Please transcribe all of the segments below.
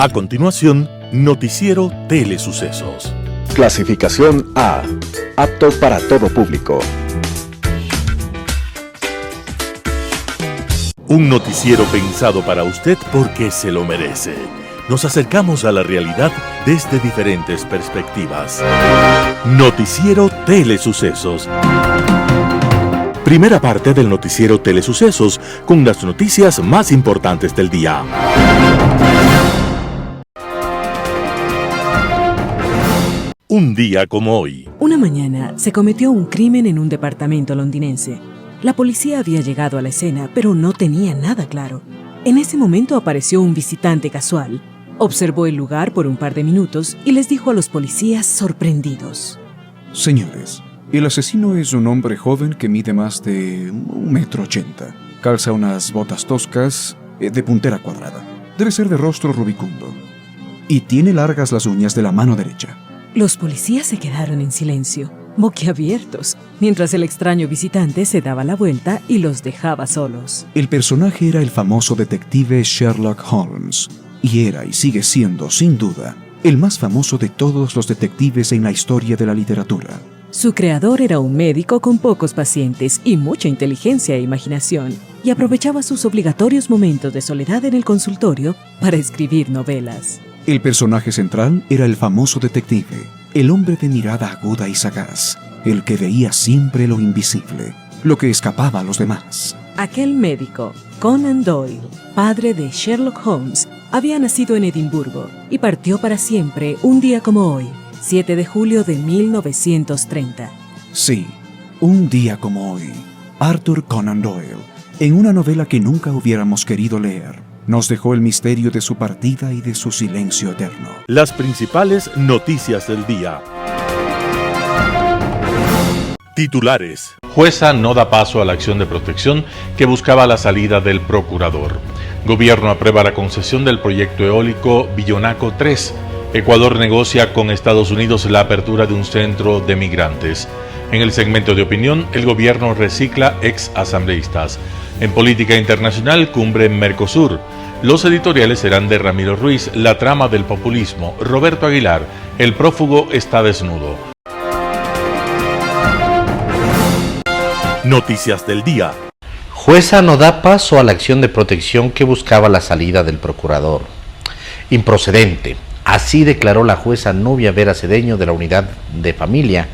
A continuación, Noticiero Telesucesos. Clasificación A. Apto para todo público. Un noticiero pensado para usted porque se lo merece. Nos acercamos a la realidad desde diferentes perspectivas. Noticiero Telesucesos. Primera parte del Noticiero Telesucesos con las noticias más importantes del día. Un día como hoy. Una mañana se cometió un crimen en un departamento londinense. La policía había llegado a la escena, pero no tenía nada claro. En ese momento apareció un visitante casual. Observó el lugar por un par de minutos y les dijo a los policías sorprendidos: Señores, el asesino es un hombre joven que mide más de 1,80 m. Calza unas botas toscas de puntera cuadrada. Debe ser de rostro rubicundo. Y tiene largas las uñas de la mano derecha. Los policías se quedaron en silencio, boquiabiertos, mientras el extraño visitante se daba la vuelta y los dejaba solos. El personaje era el famoso detective Sherlock Holmes, y era y sigue siendo, sin duda, el más famoso de todos los detectives en la historia de la literatura. Su creador era un médico con pocos pacientes y mucha inteligencia e imaginación, y aprovechaba sus obligatorios momentos de soledad en el consultorio para escribir novelas. El personaje central era el famoso detective, el hombre de mirada aguda y sagaz, el que veía siempre lo invisible, lo que escapaba a los demás. Aquel médico, Conan Doyle, padre de Sherlock Holmes, había nacido en Edimburgo y partió para siempre un día como hoy, 7 de julio de 1930. Sí, un día como hoy, Arthur Conan Doyle, en una novela que nunca hubiéramos querido leer, nos dejó el misterio de su partida y de su silencio eterno. Las principales noticias del día. Titulares. Jueza no da paso a la acción de protección que buscaba la salida del procurador. Gobierno aprueba la concesión del proyecto eólico Billonaco 3. Ecuador negocia con Estados Unidos la apertura de un centro de migrantes. En el segmento de opinión, el gobierno recicla ex asambleístas. En política internacional, cumbre en Mercosur. Los editoriales serán de Ramiro Ruiz, La trama del populismo, Roberto Aguilar, El prófugo está desnudo. Noticias del día. Jueza no da paso a la acción de protección que buscaba la salida del procurador. Improcedente. Así declaró la jueza Nubia Vera Cedeño de la Unidad de Familia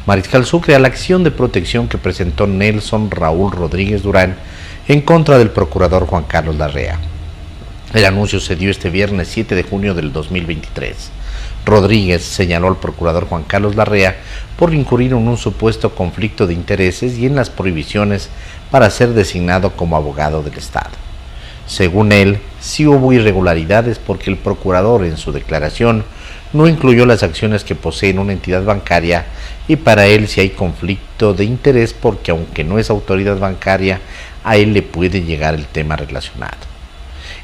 Mariscal Sucre a la acción de protección que presentó Nelson Raúl Rodríguez Durán en contra del procurador Juan Carlos Larrea. El anuncio se dio este viernes 7 de junio del 2023. Rodríguez señaló al procurador Juan Carlos Larrea por incurrir en un supuesto conflicto de intereses y en las prohibiciones para ser designado como abogado del Estado. Según él, sí hubo irregularidades porque el procurador en su declaración no incluyó las acciones que posee en una entidad bancaria y para él sí hay conflicto de interés porque aunque no es autoridad bancaria, a él le puede llegar el tema relacionado.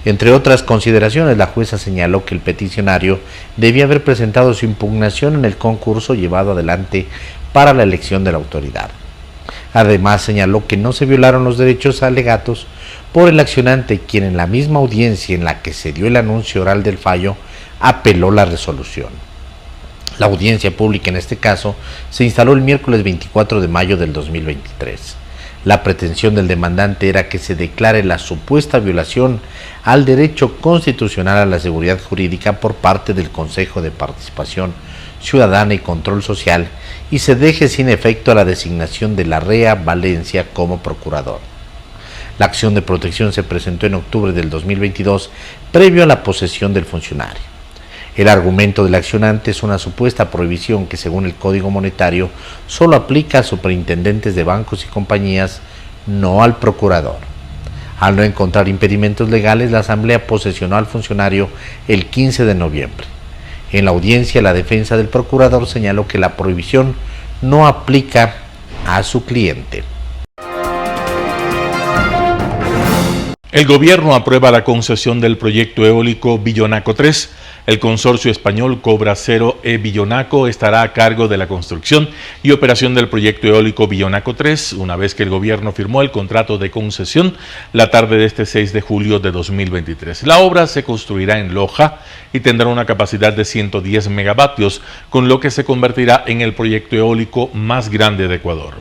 Entre otras consideraciones, la jueza señaló que el peticionario debía haber presentado su impugnación en el concurso llevado adelante para la elección de la autoridad. Además, señaló que no se violaron los derechos alegados por el accionante, quien en la misma audiencia en la que se dio el anuncio oral del fallo, apeló la resolución. La audiencia pública en este caso se instaló el miércoles 24 de mayo del 2023. La pretensión del demandante era que se declare la supuesta violación al derecho constitucional a la seguridad jurídica por parte del Consejo de Participación Ciudadana y Control Social y se deje sin efecto la designación de Larrea Valencia como procurador. La acción de protección se presentó en octubre del 2022, previo a la posesión del funcionario. El argumento del accionante es una supuesta prohibición que, según el Código Monetario, solo aplica a superintendentes de bancos y compañías, no al procurador. Al no encontrar impedimentos legales, la Asamblea posesionó al funcionario el 15 de noviembre. En la audiencia, la defensa del procurador señaló que la prohibición no aplica a su cliente. El gobierno aprueba la concesión del proyecto eólico Billonaco 3. El consorcio español Cobra Cero e Billonaco estará a cargo de la construcción y operación del proyecto eólico Billonaco 3, una vez que el gobierno firmó el contrato de concesión la tarde de este 6 de julio de 2023. La obra se construirá en Loja y tendrá una capacidad de 110 megavatios, con lo que se convertirá en el proyecto eólico más grande de Ecuador.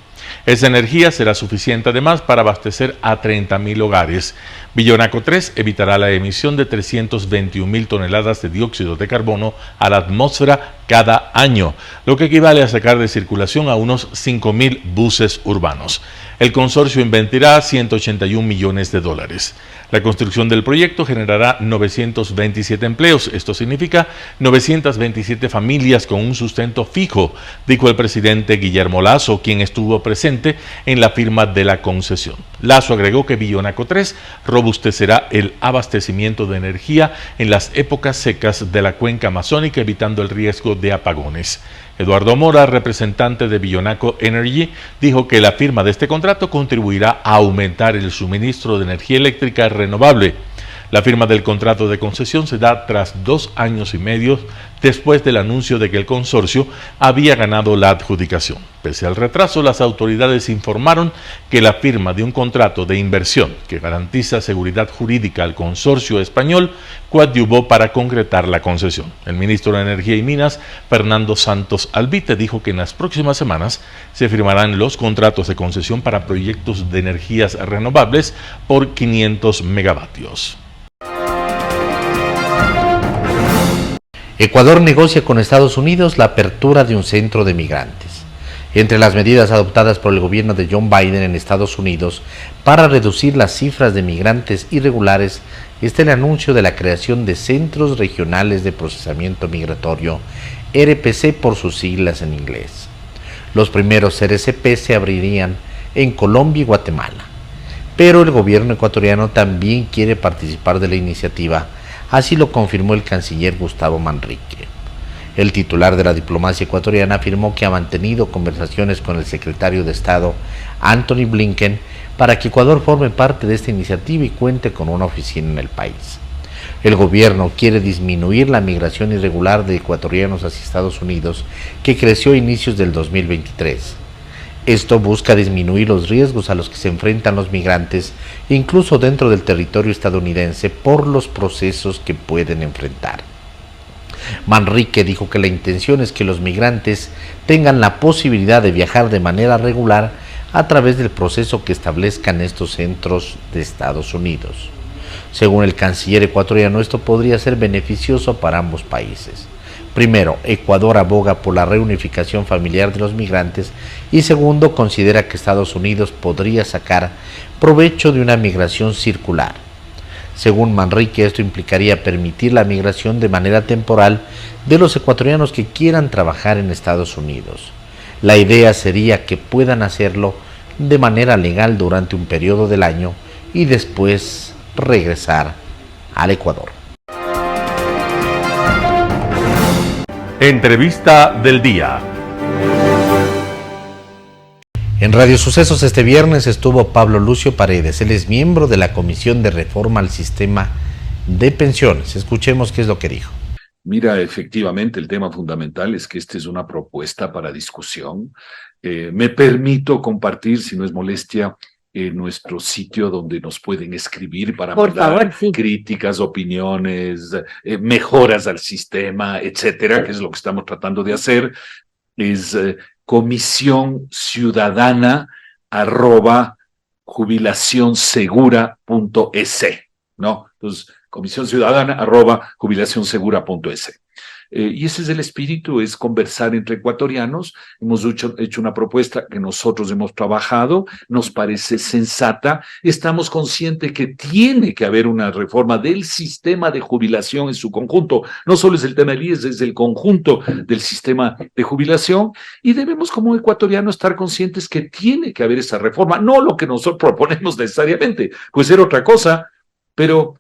Esa energía será suficiente además para abastecer a 30.000 hogares. Billonaco 3 evitará la emisión de 321.000 toneladas de dióxido de carbono a la atmósfera cada año, lo que equivale a sacar de circulación a unos 5.000 buses urbanos. El consorcio invertirá 181 millones de dólares. La construcción del proyecto generará 927 empleos. Esto significa 927 familias con un sustento fijo, dijo el presidente Guillermo Lasso, quien estuvo presente en la firma de la concesión. Lasso agregó que Billonaco 3 robustecerá el abastecimiento de energía en las épocas secas de la cuenca amazónica, evitando el riesgo de apagones. Eduardo Mora, representante de Billonaco Energy, dijo que la firma de este contrato contribuirá a aumentar el suministro de energía eléctrica renovable. La firma del contrato de concesión se da tras 2 años y medio después del anuncio de que el consorcio había ganado la adjudicación. Pese al retraso, las autoridades informaron que la firma de un contrato de inversión que garantiza seguridad jurídica al consorcio español coadyuvó para concretar la concesión. El ministro de Energía y Minas, Fernando Santos Albite, dijo que en las próximas semanas se firmarán los contratos de concesión para proyectos de energías renovables por 500 megavatios. Ecuador negocia con Estados Unidos la apertura de un centro de migrantes. Entre las medidas adoptadas por el gobierno de John Biden en Estados Unidos para reducir las cifras de migrantes irregulares está el anuncio de la creación de Centros Regionales de Procesamiento Migratorio, RPC por sus siglas en inglés. Los primeros RCP se abrirían en Colombia y Guatemala, pero el gobierno ecuatoriano también quiere participar de la iniciativa. Así lo confirmó el canciller Gustavo Manrique. El titular de la diplomacia ecuatoriana afirmó que ha mantenido conversaciones con el secretario de Estado, Anthony Blinken, para que Ecuador forme parte de esta iniciativa y cuente con una oficina en el país. El gobierno quiere disminuir la migración irregular de ecuatorianos hacia Estados Unidos, que creció a inicios del 2023. Esto busca disminuir los riesgos a los que se enfrentan los migrantes, incluso dentro del territorio estadounidense, por los procesos que pueden enfrentar. Manrique dijo que la intención es que los migrantes tengan la posibilidad de viajar de manera regular a través del proceso que establezcan estos centros de Estados Unidos. Según el canciller ecuatoriano, esto podría ser beneficioso para ambos países. Primero, Ecuador aboga por la reunificación familiar de los migrantes y segundo, considera que Estados Unidos podría sacar provecho de una migración circular. Según Manrique, esto implicaría permitir la migración de manera temporal de los ecuatorianos que quieran trabajar en Estados Unidos. La idea sería que puedan hacerlo de manera legal durante un periodo del año y después regresar al Ecuador. Entrevista del día. En Radio Sucesos este viernes estuvo Pablo Lucio Paredes. Él es miembro de la Comisión de Reforma al Sistema de Pensiones. Escuchemos qué es lo que dijo. Mira, efectivamente, el tema fundamental es que esta es una propuesta para discusión. Me permito compartir, si no es molestia, nuestro sitio donde nos pueden escribir para mandar críticas, opiniones, mejoras al sistema, etcétera, que es lo que estamos tratando de hacer. Es comisiónciudadana@jubilacionsegura.es, ¿no? Entonces, comisiónciudadana@jubilacionsegura.es. Y ese es el espíritu, es conversar entre ecuatorianos. Hemos hecho una propuesta que nosotros hemos trabajado, nos parece sensata. Estamos conscientes que tiene que haber una reforma del sistema de jubilación en su conjunto. No solo es el tema del IES, es el conjunto del sistema de jubilación. Y debemos como ecuatorianos estar conscientes que tiene que haber esa reforma. No lo que nosotros proponemos necesariamente, puede ser otra cosa, pero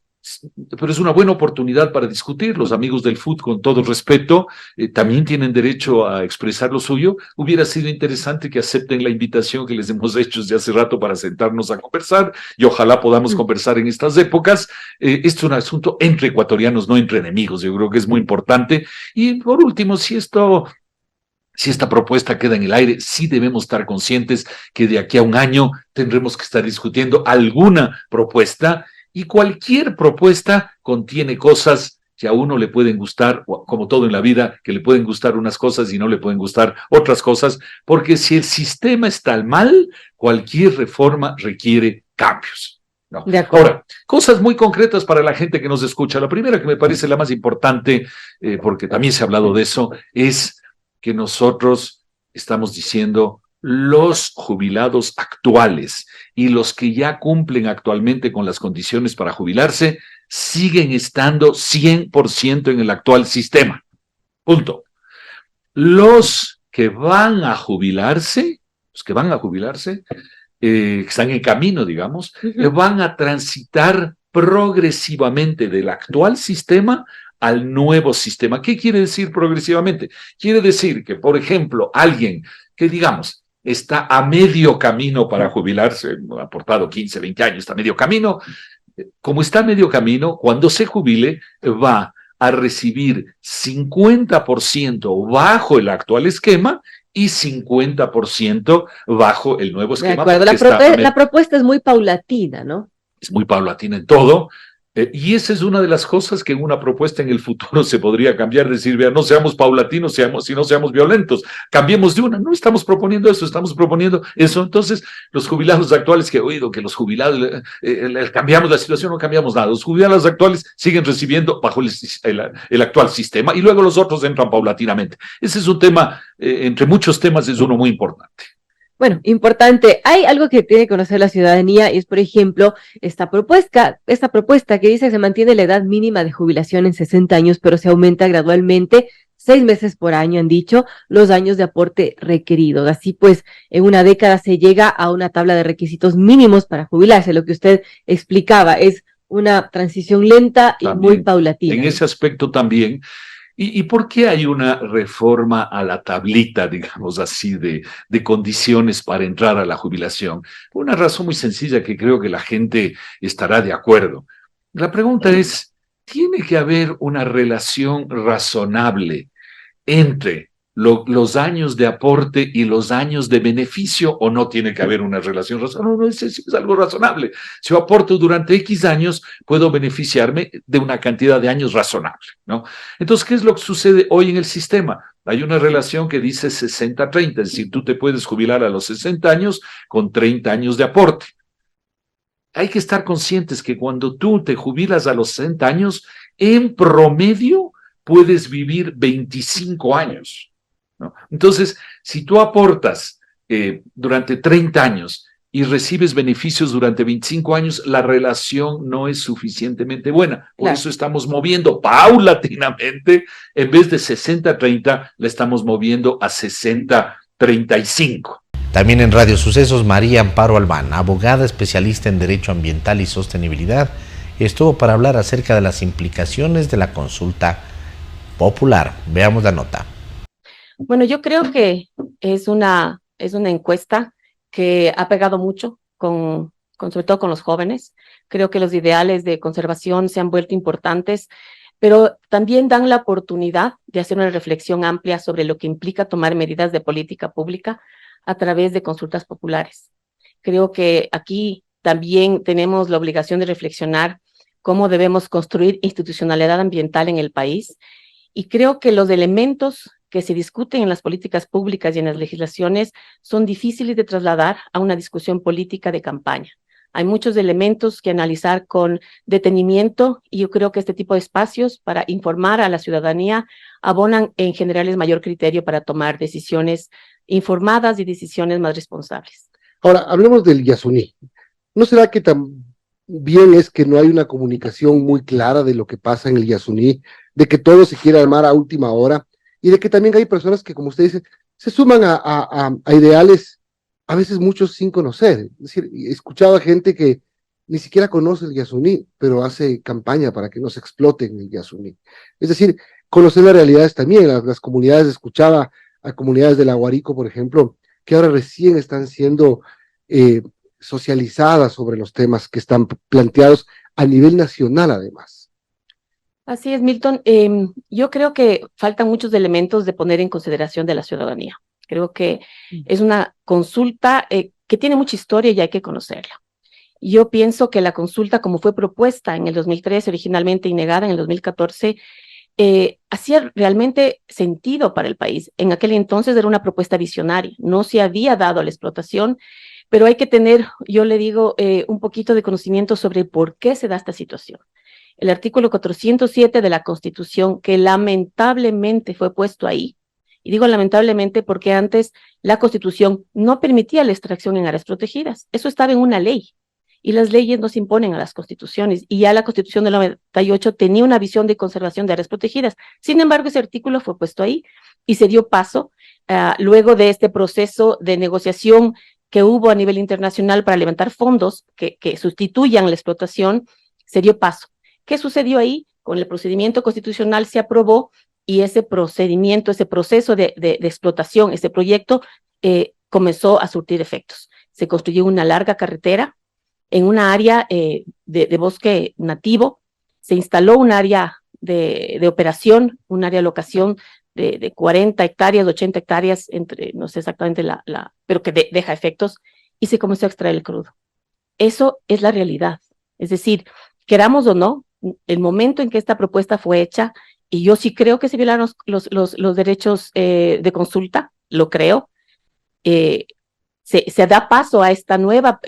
pero es una buena oportunidad para discutir. Los amigos del fútbol, con todo respeto, también tienen derecho a expresar lo suyo. Hubiera sido interesante que acepten la invitación que les hemos hecho desde hace rato para sentarnos a conversar, y ojalá podamos conversar en estas épocas. Esto es un asunto entre ecuatorianos, no entre enemigos. Yo creo que es muy importante. Y por último, si esta propuesta queda en el aire, sí debemos estar conscientes que de aquí a un año tendremos que estar discutiendo alguna propuesta, y cualquier propuesta contiene cosas que a uno le pueden gustar, como todo en la vida, que le pueden gustar unas cosas y no le pueden gustar otras cosas, porque si el sistema está mal, cualquier reforma requiere cambios. ¿No? De acuerdo. Ahora, cosas muy concretas para la gente que nos escucha. La primera, que me parece la más importante, porque también se ha hablado de eso, es que nosotros estamos diciendo: los jubilados actuales y los que ya cumplen actualmente con las condiciones para jubilarse siguen estando 100% en el actual sistema. Punto. Los que van a jubilarse, que están en camino, digamos, van a transitar progresivamente del actual sistema al nuevo sistema. ¿Qué quiere decir progresivamente? Quiere decir que, por ejemplo, alguien que, digamos, está a medio camino para jubilarse, ha aportado 15, 20 años, está a medio camino. Como está a medio camino, cuando se jubile, va a recibir 50% bajo el actual esquema y 50% bajo el nuevo esquema. De acuerdo, la propuesta es muy paulatina, ¿no? Es muy paulatina en todo. Y esa es una de las cosas que en una propuesta en el futuro se podría cambiar, decir: vea, no seamos paulatinos, no seamos violentos, cambiemos de una. No estamos proponiendo eso, estamos proponiendo eso. Entonces, los jubilados actuales, que he oído que los jubilados, cambiamos la situación, no cambiamos nada. Los jubilados actuales siguen recibiendo bajo el actual sistema, y luego los otros entran paulatinamente. Ese es un tema, entre muchos temas, es uno muy importante. Bueno, importante. Hay algo que tiene que conocer la ciudadanía, y es, por ejemplo, esta propuesta que dice que se mantiene la edad mínima de jubilación en 60 años, pero se aumenta gradualmente, 6 meses por año, han dicho, los años de aporte requeridos. Así pues, en una década se llega a una tabla de requisitos mínimos para jubilarse. Lo que usted explicaba es una transición lenta y muy paulatina. En ese aspecto también. ¿Y por qué hay una reforma a la tablita, digamos así, de condiciones para entrar a la jubilación? Por una razón muy sencilla que creo que la gente estará de acuerdo. La pregunta es: ¿tiene que haber una relación razonable entre los años de aporte y los años de beneficio, o no tiene que haber una relación razonable? No, es algo razonable. Si yo aporto durante X años, puedo beneficiarme de una cantidad de años razonable, ¿no? Entonces, ¿qué es lo que sucede hoy en el sistema? Hay una relación que dice 60-30, es decir, tú te puedes jubilar a los 60 años con 30 años de aporte. Hay que estar conscientes que cuando tú te jubilas a los 60 años, en promedio puedes vivir 25 años. ¿No? Entonces, si tú aportas durante 30 años y recibes beneficios durante 25 años, la relación no es suficientemente buena. Por eso estamos moviendo paulatinamente, en vez de 60-30, la estamos moviendo a 60-35. También en Radio Sucesos, María Amparo Albán, abogada especialista en Derecho Ambiental y Sostenibilidad, estuvo para hablar acerca de las implicaciones de la consulta popular. Veamos la nota. Bueno, yo creo que es una encuesta que ha pegado mucho, sobre todo con los jóvenes. Creo que los ideales de conservación se han vuelto importantes, pero también dan la oportunidad de hacer una reflexión amplia sobre lo que implica tomar medidas de política pública a través de consultas populares. Creo que aquí también tenemos la obligación de reflexionar cómo debemos construir institucionalidad ambiental en el país, y creo que los elementos que se discuten en las políticas públicas y en las legislaciones son difíciles de trasladar a una discusión política de campaña. Hay muchos elementos que analizar con detenimiento, y yo creo que este tipo de espacios para informar a la ciudadanía abonan en generarles mayor criterio para tomar decisiones informadas y decisiones más responsables. Ahora, hablemos del Yasuní. ¿No será que también es que no hay una comunicación muy clara de lo que pasa en el Yasuní, de que todo se quiere armar a última hora, y de que también hay personas que, como usted dice, se suman a ideales, a veces muchos sin conocer? Es decir, he escuchado a gente que ni siquiera conoce el Yasuní, pero hace campaña para que no se explote en el Yasuní. Es decir, conocer las realidades también, las comunidades, escuchaba a comunidades del Aguarico, por ejemplo, que ahora recién están siendo socializadas sobre los temas que están planteados a nivel nacional, además. Así es, Milton. Yo creo que faltan muchos elementos de poner en consideración de la ciudadanía. Creo que es una consulta que tiene mucha historia y hay que conocerla. Yo pienso que la consulta, como fue propuesta en el 2013, originalmente y negada en el 2014, hacía realmente sentido para el país. En aquel entonces era una propuesta visionaria, no se había dado a la explotación, pero hay que tener, yo le digo, un poquito de conocimiento sobre por qué se da esta situación. El artículo 407 de la Constitución, que lamentablemente fue puesto ahí, y digo lamentablemente porque antes la Constitución no permitía la extracción en áreas protegidas. Eso estaba en una ley, y las leyes no se imponen a las constituciones, y ya la Constitución del 98 tenía una visión de conservación de áreas protegidas. Sin embargo, ese artículo fue puesto ahí, y se dio paso, luego de este proceso de negociación que hubo a nivel internacional para levantar fondos que sustituyan la explotación, se dio paso. ¿Qué sucedió ahí? Con el procedimiento constitucional se aprobó y ese procedimiento, ese proceso de explotación, ese proyecto comenzó a surtir efectos. Se construyó una larga carretera en una área de bosque nativo, se instaló un área de operación, un área de locación de 40 hectáreas, 80 hectáreas, entre, no sé exactamente pero que deja efectos, y se comenzó a extraer el crudo. Eso es la realidad. Es decir, queramos o no, el momento en que esta propuesta fue hecha, y yo sí creo que se violaron los derechos de consulta, lo creo, se da paso a esta nueva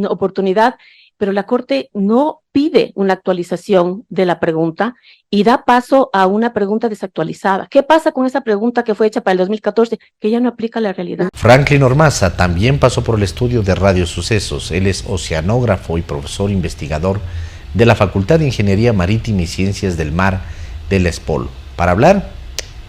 oportunidad, pero la Corte no pide una actualización de la pregunta y da paso a una pregunta desactualizada. ¿Qué pasa con esa pregunta que fue hecha para el 2014, que ya no aplica la realidad? Franklin Ormaza también pasó por el estudio de radiosucesos. Él es oceanógrafo y profesor investigador de la Facultad de Ingeniería Marítima y Ciencias del Mar de la ESPOL, para hablar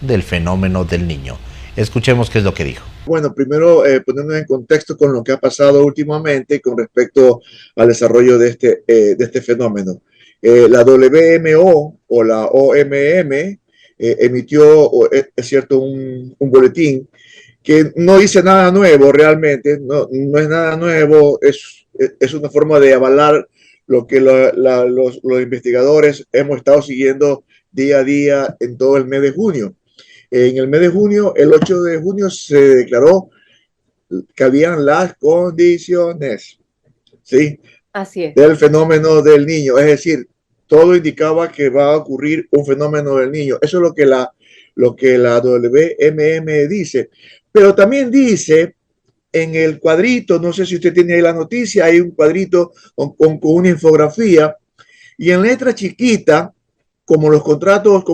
del fenómeno del Niño. Escuchemos qué es lo que dijo. Bueno, primero ponernos en contexto con lo que ha pasado últimamente con respecto al desarrollo de este fenómeno. La WMO o la OMM emitió, es cierto, un boletín que no dice nada nuevo realmente, no es nada nuevo, es una forma de avalar lo que los investigadores hemos estado siguiendo día a día en todo el mes de junio. En el mes de junio, el 8 de junio, se declaró que habían las condiciones, ¿sí? Así es. Del fenómeno del Niño. Es decir, todo indicaba que va a ocurrir un fenómeno del Niño. Eso es lo que la WMM dice. Pero también dice en el cuadrito, no sé si usted tiene ahí la noticia, hay un cuadrito con una infografía y en letra chiquita, como en los contratos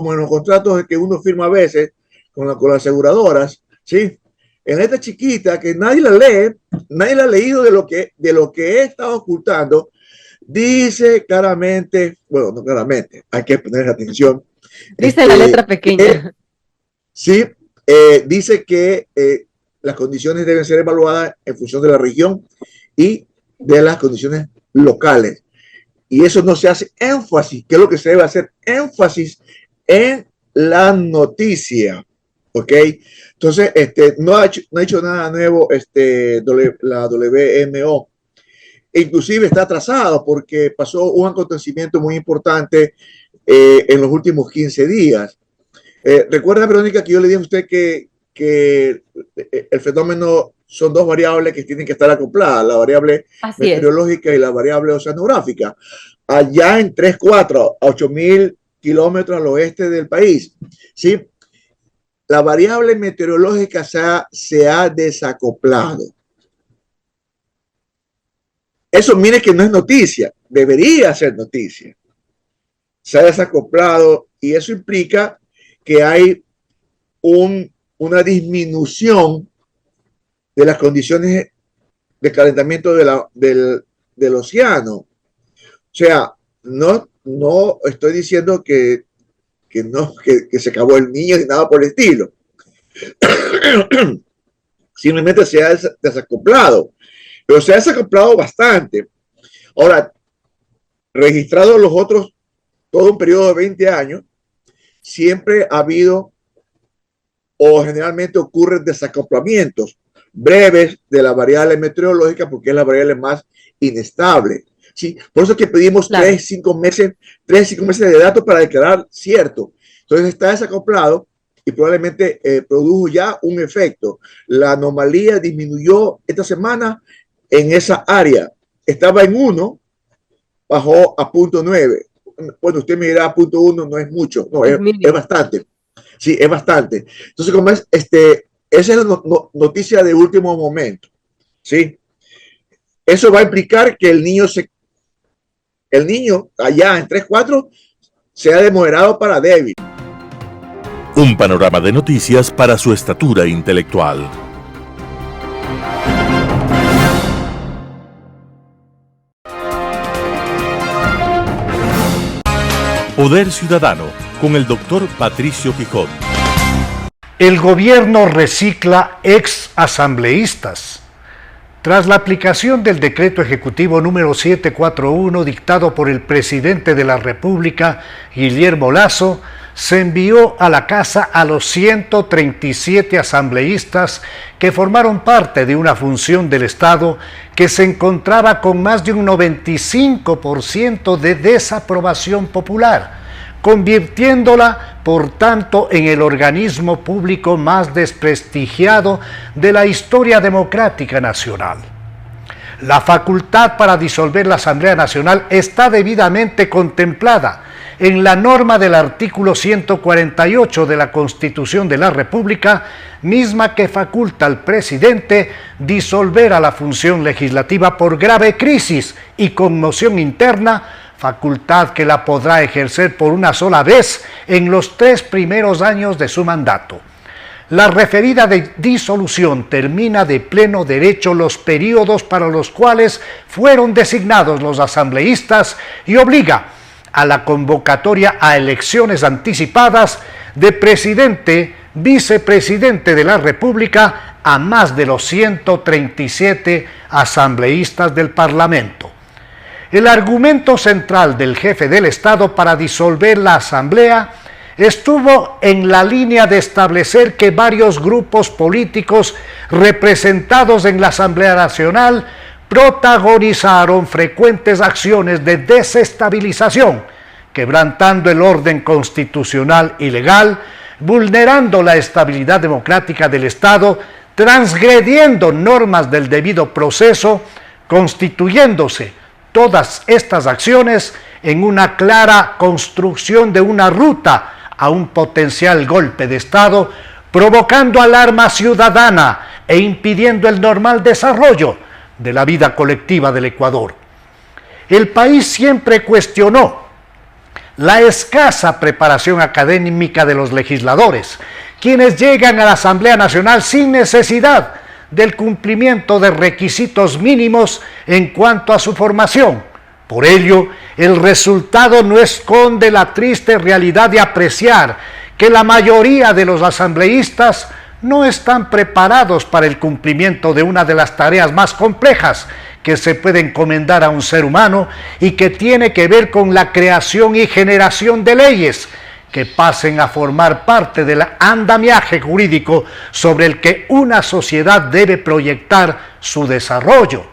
que uno firma a veces con las aseguradoras, ¿sí? En letra chiquita que nadie la lee, nadie la ha leído de lo que he estado ocultando, dice claramente, bueno, no claramente, hay que poner atención. Dice la letra pequeña. Sí, dice que las condiciones deben ser evaluadas en función de la región y de las condiciones locales. Y eso no se hace énfasis, que es lo que se debe hacer énfasis en la noticia. ¿Ok? Entonces, no ha hecho nada nuevo la WMO. Inclusive está atrasado porque pasó un acontecimiento muy importante en los últimos 15 días. Recuerda, Verónica, que yo le dije a usted que el fenómeno son dos variables que tienen que estar acopladas, la variable meteorológica y la variable oceanográfica. Allá en 3-4, a 8.000 kilómetros al oeste del país, ¿sí? La variable meteorológica se ha desacoplado. Eso, mire que no es noticia, debería ser noticia. Se ha desacoplado y eso implica que hay una disminución de las condiciones de calentamiento del océano. O sea, no estoy diciendo que se acabó el Niño ni nada por el estilo. Simplemente se ha desacoplado, pero se ha desacoplado bastante. Ahora, registrados los otros, todo un periodo de 20 años, siempre ha habido o generalmente ocurren desacoplamientos breves de la variable meteorológica porque es la variable más inestable. ¿Sí? Por eso es que pedimos 3-5 meses de datos para declarar cierto. Entonces está desacoplado y probablemente produjo ya un efecto. La anomalía disminuyó esta semana en esa área. Estaba en 1, bajó a 0.9. Bueno, usted me dirá 0.1 no es mucho, no, es bastante. Sí, es bastante. Entonces, como es, esa es la noticia de último momento. ¿Sí? Eso va a implicar que el niño allá en 3-4 sea de moderado para débil. Un panorama de noticias para su estatura intelectual. Poder Ciudadano, con el doctor Patricio Quijón. El gobierno recicla ex asambleístas. Tras la aplicación del decreto ejecutivo número 741 dictado por el presidente de la República, Guillermo Lasso, se envió a la casa a los 137 asambleístas que formaron parte de una función del Estado que se encontraba con más de un 95% de desaprobación popular, convirtiéndola, por tanto, en el organismo público más desprestigiado de la historia democrática nacional. La facultad para disolver la Asamblea Nacional está debidamente contemplada en la norma del artículo 148 de la Constitución de la República, misma que faculta al presidente disolver a la función legislativa por grave crisis y conmoción interna, facultad que la podrá ejercer por una sola vez en los 3 primeros años de su mandato. La referida disolución termina de pleno derecho los periodos para los cuales fueron designados los asambleístas y obliga a la convocatoria a elecciones anticipadas de presidente, vicepresidente de la República a más de los 137 asambleístas del Parlamento. El argumento central del jefe del Estado para disolver la Asamblea estuvo en la línea de establecer que varios grupos políticos representados en la Asamblea Nacional protagonizaron frecuentes acciones de desestabilización, quebrantando el orden constitucional y legal, vulnerando la estabilidad democrática del Estado, transgrediendo normas del debido proceso, constituyéndose todas estas acciones en una clara construcción de una ruta a un potencial golpe de Estado, provocando alarma ciudadana e impidiendo el normal desarrollo de la vida colectiva del Ecuador. El país siempre cuestionó la escasa preparación académica de los legisladores, quienes llegan a la Asamblea Nacional sin necesidad del cumplimiento de requisitos mínimos en cuanto a su formación. Por ello, el resultado no esconde la triste realidad de apreciar que la mayoría de los asambleístas no están preparados para el cumplimiento de una de las tareas más complejas que se puede encomendar a un ser humano y que tiene que ver con la creación y generación de leyes que pasen a formar parte del andamiaje jurídico sobre el que una sociedad debe proyectar su desarrollo.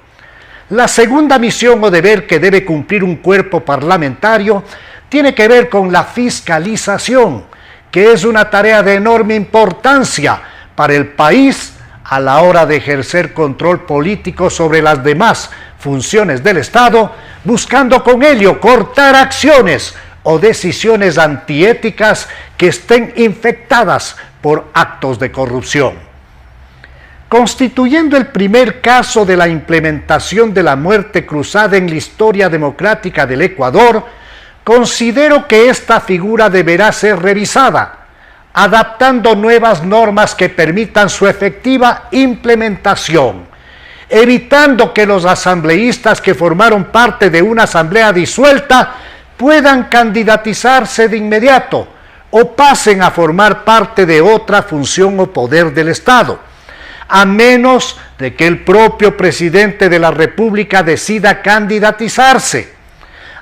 La segunda misión o deber que debe cumplir un cuerpo parlamentario tiene que ver con la fiscalización, que es una tarea de enorme importancia para el país a la hora de ejercer control político sobre las demás funciones del Estado, buscando con ello cortar acciones o decisiones antiéticas que estén infectadas por actos de corrupción. Constituyendo el primer caso de la implementación de la muerte cruzada en la historia democrática del Ecuador, considero que esta figura deberá ser revisada, adaptando nuevas normas que permitan su efectiva implementación, evitando que los asambleístas que formaron parte de una asamblea disuelta puedan candidatizarse de inmediato o pasen a formar parte de otra función o poder del Estado, a menos de que el propio presidente de la República decida candidatizarse.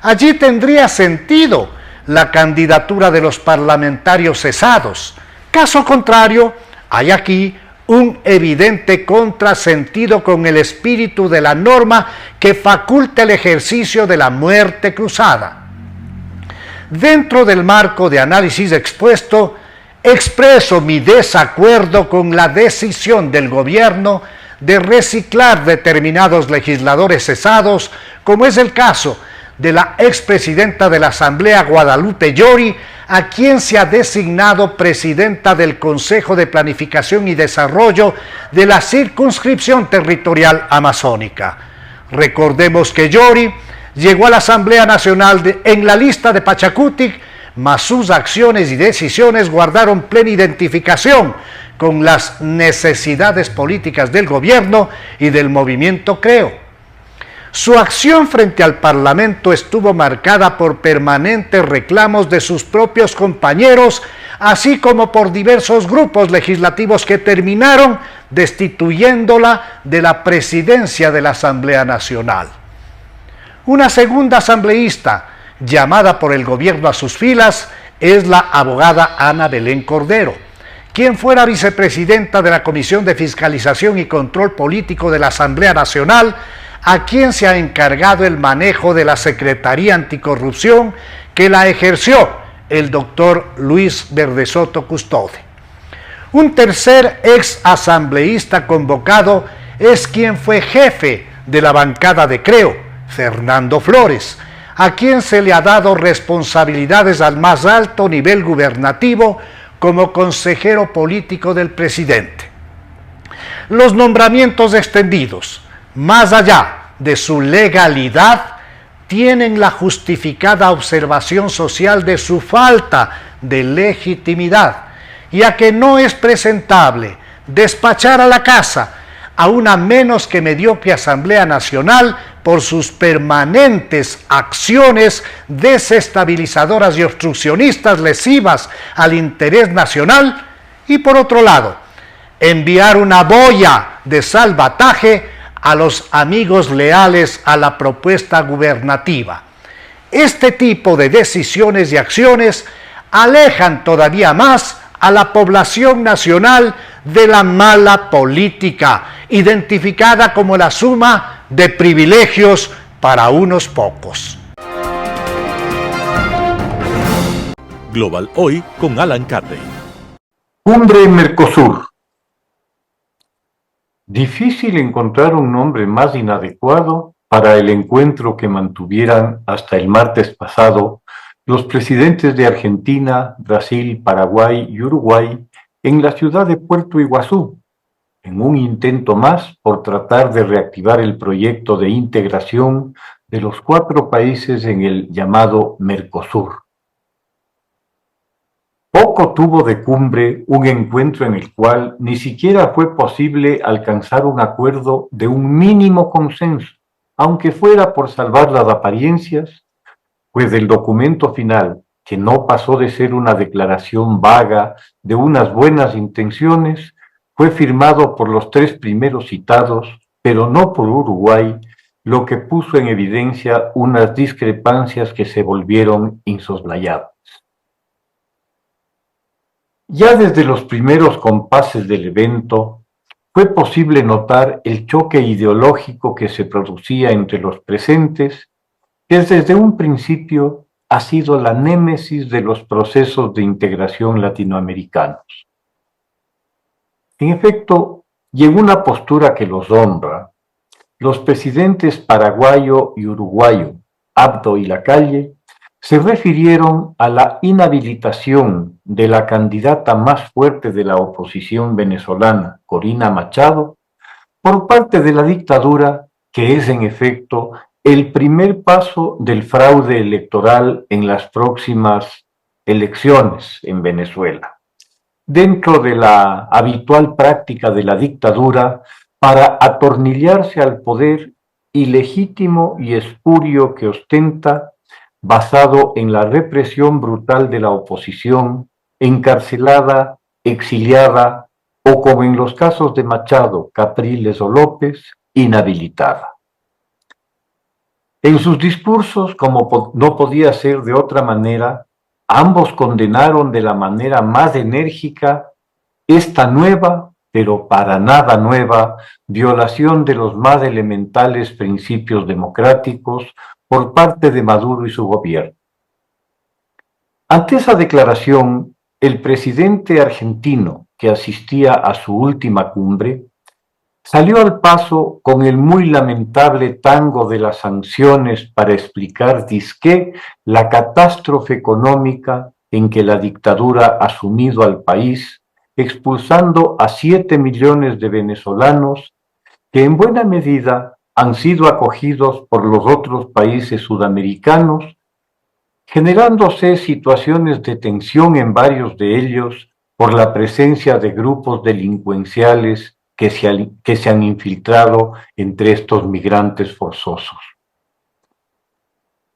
Allí tendría sentido la candidatura de los parlamentarios cesados. Caso contrario, hay aquí un evidente contrasentido con el espíritu de la norma que faculta el ejercicio de la muerte cruzada. Dentro del marco de análisis expuesto, expreso mi desacuerdo con la decisión del gobierno de reciclar determinados legisladores cesados, como es el caso de la expresidenta de la Asamblea, Guadalupe Llori, a quien se ha designado presidenta del Consejo de Planificación y Desarrollo de la Circunscripción Territorial Amazónica. Recordemos que Llori llegó a la Asamblea Nacional en la lista de Pachacutic, mas sus acciones y decisiones guardaron plena identificación con las necesidades políticas del gobierno y del movimiento Creo. Su acción frente al Parlamento estuvo marcada por permanentes reclamos de sus propios compañeros, así como por diversos grupos legislativos que terminaron destituyéndola de la presidencia de la Asamblea Nacional. Una segunda asambleísta, llamada por el gobierno a sus filas, es la abogada Ana Belén Cordero, quien fuera vicepresidenta de la Comisión de Fiscalización y Control Político de la Asamblea Nacional, a quien se ha encargado el manejo de la Secretaría Anticorrupción que la ejerció el doctor Luis Verdesoto Custode. Un tercer ex asambleísta convocado es quien fue jefe de la bancada de Creo, Fernando Flores, a quien se le ha dado responsabilidades al más alto nivel gubernativo como consejero político del presidente. Los nombramientos extendidos, más allá de su legalidad, tienen la justificada observación social de su falta de legitimidad, ya que no es presentable despachar a la casa a una menos que mediocre Asamblea Nacional por sus permanentes acciones desestabilizadoras y obstruccionistas lesivas al interés nacional, y por otro lado, enviar una boya de salvataje a los amigos leales a la propuesta gubernativa. Este tipo de decisiones y acciones alejan todavía más a la población nacional de la mala política, identificada como la suma de privilegios para unos pocos. Global Hoy con Alan Carney. Cumbre Mercosur. Difícil encontrar un nombre más inadecuado para el encuentro que mantuvieran hasta el martes pasado los presidentes de Argentina, Brasil, Paraguay y Uruguay en la ciudad de Puerto Iguazú, en un intento más por tratar de reactivar el proyecto de integración de los 4 países en el llamado Mercosur. Poco tuvo de cumbre un encuentro en el cual ni siquiera fue posible alcanzar un acuerdo de un mínimo consenso, aunque fuera por salvar las apariencias, pues el documento final, que no pasó de ser una declaración vaga de unas buenas intenciones, fue firmado por los 3 primeros citados, pero no por Uruguay, lo que puso en evidencia unas discrepancias que se volvieron insoslayables. Ya desde los primeros compases del evento, fue posible notar el choque ideológico que se producía entre los presentes, que desde un principio ha sido la némesis de los procesos de integración latinoamericanos. En efecto, y en una postura que los honra, los presidentes paraguayo y uruguayo, Abdo y Lacalle, se refirieron a la inhabilitación de la candidata más fuerte de la oposición venezolana, Corina Machado, por parte de la dictadura, que es en efecto el primer paso del fraude electoral en las próximas elecciones en Venezuela, dentro de la habitual práctica de la dictadura para atornillarse al poder ilegítimo y espurio que ostenta, basado en la represión brutal de la oposición, encarcelada, exiliada o, como en los casos de Machado, Capriles o López, inhabilitada. En sus discursos, como no podía ser de otra manera, ambos condenaron de la manera más enérgica esta nueva, pero para nada nueva, violación de los más elementales principios democráticos por parte de Maduro y su gobierno. Ante esa declaración, el presidente argentino, que asistía a su última cumbre, salió al paso con el muy lamentable tango de las sanciones para explicar disque la catástrofe económica en que la dictadura ha sumido al país, expulsando a 7 millones de venezolanos que en buena medida han sido acogidos por los otros países sudamericanos, generándose situaciones de tensión en varios de ellos por la presencia de grupos delincuenciales que se han infiltrado entre estos migrantes forzosos.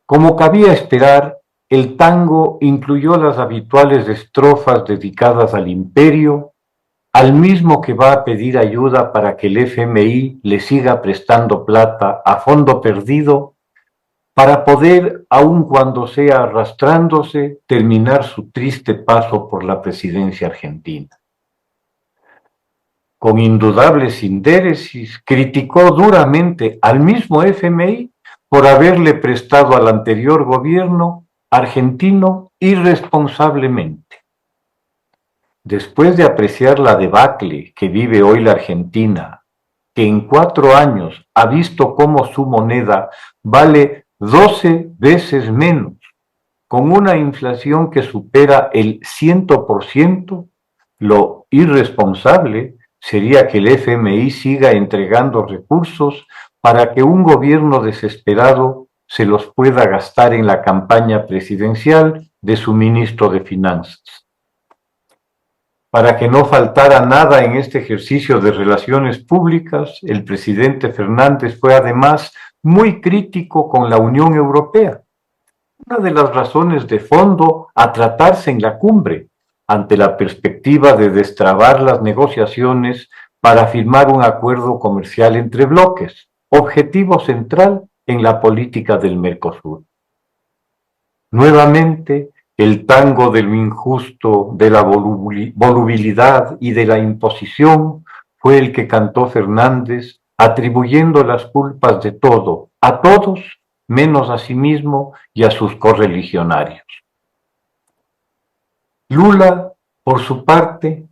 Como cabía esperar, el tango incluyó las habituales estrofas dedicadas al imperio, al mismo que va a pedir ayuda para que el FMI le siga prestando plata a fondo perdido para poder, aun cuando sea arrastrándose, terminar su triste paso por la presidencia argentina. Con indudables indéresis, criticó duramente al mismo FMI por haberle prestado al anterior gobierno argentino irresponsablemente. Después de apreciar la debacle que vive hoy la Argentina, que en 4 años ha visto cómo su moneda vale 12 veces menos, con una inflación que supera el 100%, lo irresponsable sería que el FMI siga entregando recursos para que un gobierno desesperado se los pueda gastar en la campaña presidencial de su ministro de Finanzas. Para que no faltara nada en este ejercicio de relaciones públicas, el presidente Fernández fue además muy crítico con la Unión Europea. Una de las razones de fondo a tratarse en la cumbre, ante la perspectiva de destrabar las negociaciones para firmar un acuerdo comercial entre bloques, objetivo central en la política del Mercosur. Nuevamente, el tango de lo injusto, de la volubilidad y de la imposición fue el que cantó Fernández, atribuyendo las culpas de todo, a todos, menos a sí mismo y a sus correligionarios. Lula, por su parte,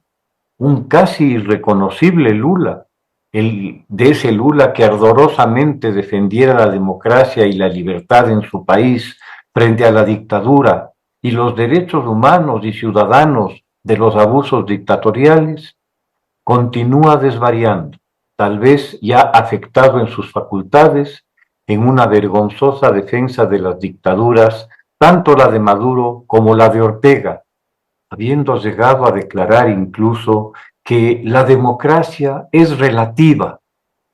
un casi irreconocible Lula, de ese Lula que ardorosamente defendiera la democracia y la libertad en su país frente a la dictadura y los derechos humanos y ciudadanos de los abusos dictatoriales, continúa desvariando, tal vez ya afectado en sus facultades, en una vergonzosa defensa de las dictaduras, tanto la de Maduro como la de Ortega, habiendo llegado a declarar incluso que la democracia es relativa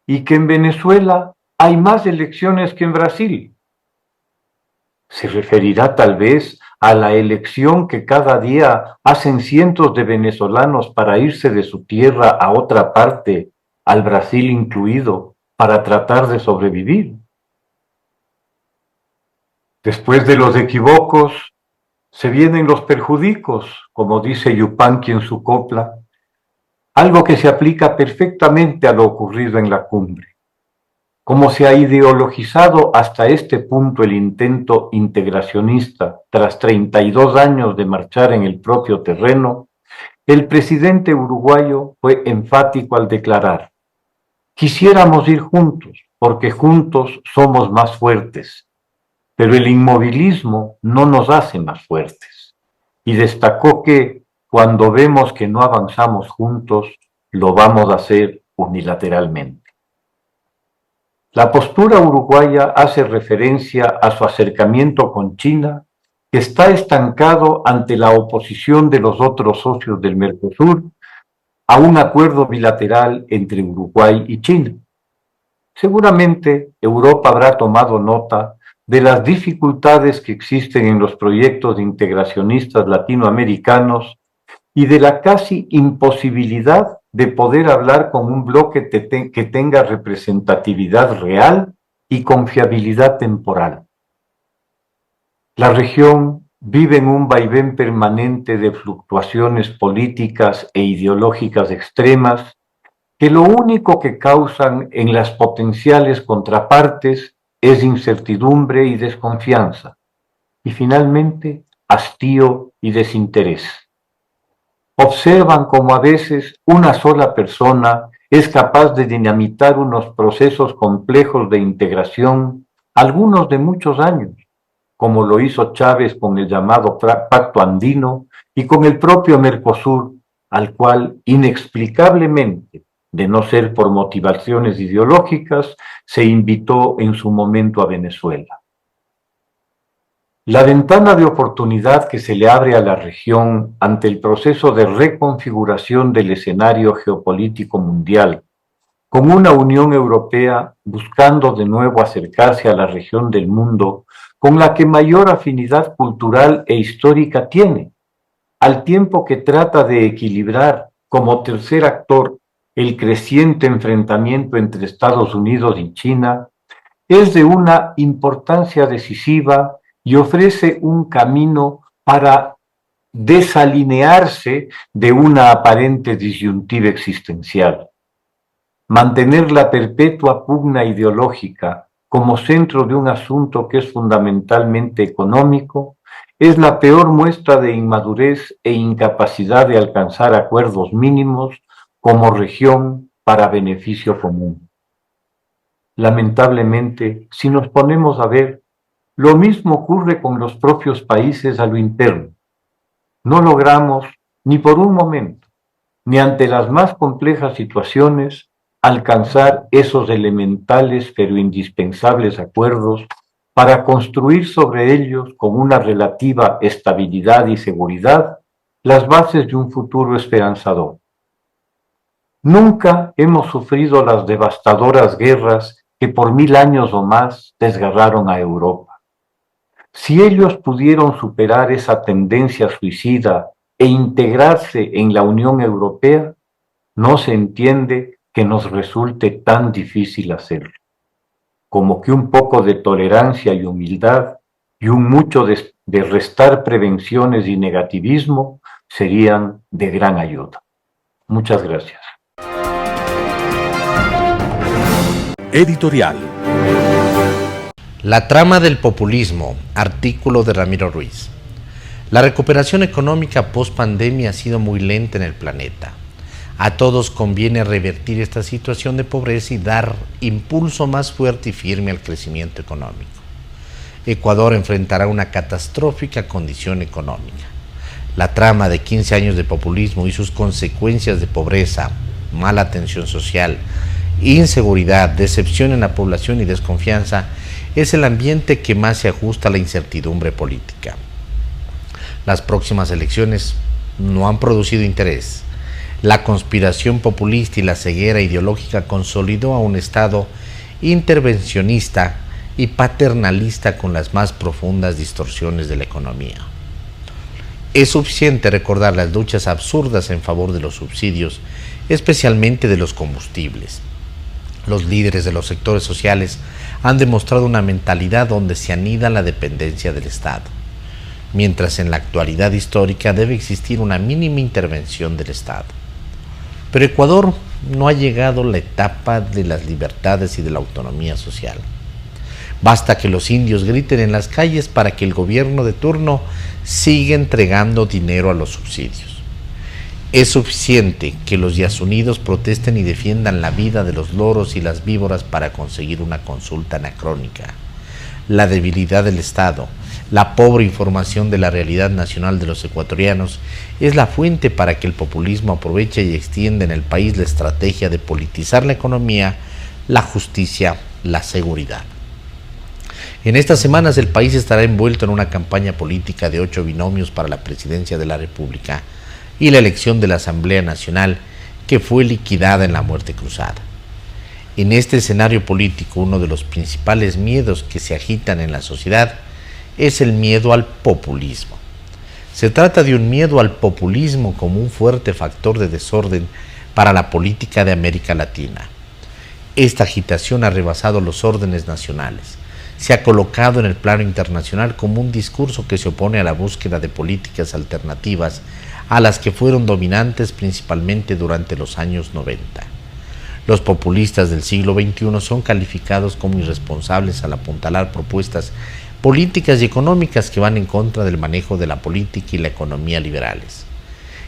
y que en Venezuela hay más elecciones que en Brasil. Se referirá tal vez a la elección que cada día hacen cientos de venezolanos para irse de su tierra a otra parte, al Brasil incluido, para tratar de sobrevivir. Después de los equívocos, se vienen los perjudicos, como dice Yupanqui en su copla, algo que se aplica perfectamente a lo ocurrido en la cumbre. Como se ha ideologizado hasta este punto el intento integracionista, tras 32 años de marchar en el propio terreno, el presidente uruguayo fue enfático al declarar: quisiéramos ir juntos, porque juntos somos más fuertes, pero el inmovilismo no nos hace más fuertes. Y destacó que, cuando vemos que no avanzamos juntos, lo vamos a hacer unilateralmente. La postura uruguaya hace referencia a su acercamiento con China, que está estancado ante la oposición de los otros socios del Mercosur a un acuerdo bilateral entre Uruguay y China. Seguramente Europa habrá tomado nota de las dificultades que existen en los proyectos de integracionistas latinoamericanos y de la casi imposibilidad de poder hablar con un bloque que tenga representatividad real y confiabilidad temporal. La región vive en un vaivén permanente de fluctuaciones políticas e ideológicas extremas que lo único que causan en las potenciales contrapartes es incertidumbre y desconfianza, y finalmente hastío y desinterés. Observan cómo a veces una sola persona es capaz de dinamitar unos procesos complejos de integración, algunos de muchos años, como lo hizo Chávez con el llamado Pacto Andino y con el propio Mercosur, al cual inexplicablemente, de no ser por motivaciones ideológicas, se invitó en su momento a Venezuela. La ventana de oportunidad que se le abre a la región ante el proceso de reconfiguración del escenario geopolítico mundial, con una Unión Europea buscando de nuevo acercarse a la región del mundo con la que mayor afinidad cultural e histórica tiene, al tiempo que trata de equilibrar como tercer actor el creciente enfrentamiento entre Estados Unidos y China, es de una importancia decisiva y ofrece un camino para desalinearse de una aparente disyuntiva existencial. Mantener la perpetua pugna ideológica como centro de un asunto que es fundamentalmente económico es la peor muestra de inmadurez e incapacidad de alcanzar acuerdos mínimos como región para beneficio común. Lamentablemente, si nos ponemos a ver, lo mismo ocurre con los propios países a lo interno. No logramos, ni por un momento, ni ante las más complejas situaciones, alcanzar esos elementales pero indispensables acuerdos para construir sobre ellos con una relativa estabilidad y seguridad las bases de un futuro esperanzador. Nunca hemos sufrido las devastadoras guerras que por 1000 años o más desgarraron a Europa. Si ellos pudieron superar esa tendencia suicida e integrarse en la Unión Europea, no se entiende que nos resulte tan difícil hacerlo. Como que un poco de tolerancia y humildad y un mucho de restar prevenciones y negativismo serían de gran ayuda. Muchas gracias. Editorial. La trama del populismo, artículo de Ramiro Ruiz. La recuperación económica post-pandemia ha sido muy lenta en el planeta. A todos conviene revertir esta situación de pobreza y dar impulso más fuerte y firme al crecimiento económico. Ecuador enfrentará una catastrófica condición económica. La trama de 15 años de populismo y sus consecuencias de pobreza, mala atención social, inseguridad, decepción en la población y desconfianza es el ambiente que más se ajusta a la incertidumbre política. Las próximas elecciones no han producido interés. La conspiración populista y la ceguera ideológica consolidó a un Estado intervencionista y paternalista con las más profundas distorsiones de la economía. Es suficiente recordar las luchas absurdas en favor de los subsidios, especialmente de los combustibles. Los líderes de los sectores sociales han demostrado una mentalidad donde se anida la dependencia del Estado, mientras en la actualidad histórica debe existir una mínima intervención del Estado. Pero Ecuador no ha llegado a la etapa de las libertades y de la autonomía social. Basta que los indios griten en las calles para que el gobierno de turno siga entregando dinero a los subsidios. Es suficiente que los yasunidos protesten y defiendan la vida de los loros y las víboras para conseguir una consulta anacrónica. La debilidad del Estado, la pobre información de la realidad nacional de los ecuatorianos es la fuente para que el populismo aproveche y extienda en el país la estrategia de politizar la economía, la justicia, la seguridad. En estas semanas el país estará envuelto en una campaña política de 8 binomios para la presidencia de la República y la elección de la Asamblea Nacional que fue liquidada en la muerte cruzada. En este escenario político, uno de los principales miedos que se agitan en la sociedad es el miedo al populismo. Se trata de un miedo al populismo como un fuerte factor de desorden para la política de América Latina. Esta agitación ha rebasado los órdenes nacionales. Se ha colocado en el plano internacional como un discurso que se opone a la búsqueda de políticas alternativas a las que fueron dominantes principalmente durante los años 90. Los populistas del siglo XXI son calificados como irresponsables al apuntalar propuestas políticas y económicas que van en contra del manejo de la política y la economía liberales.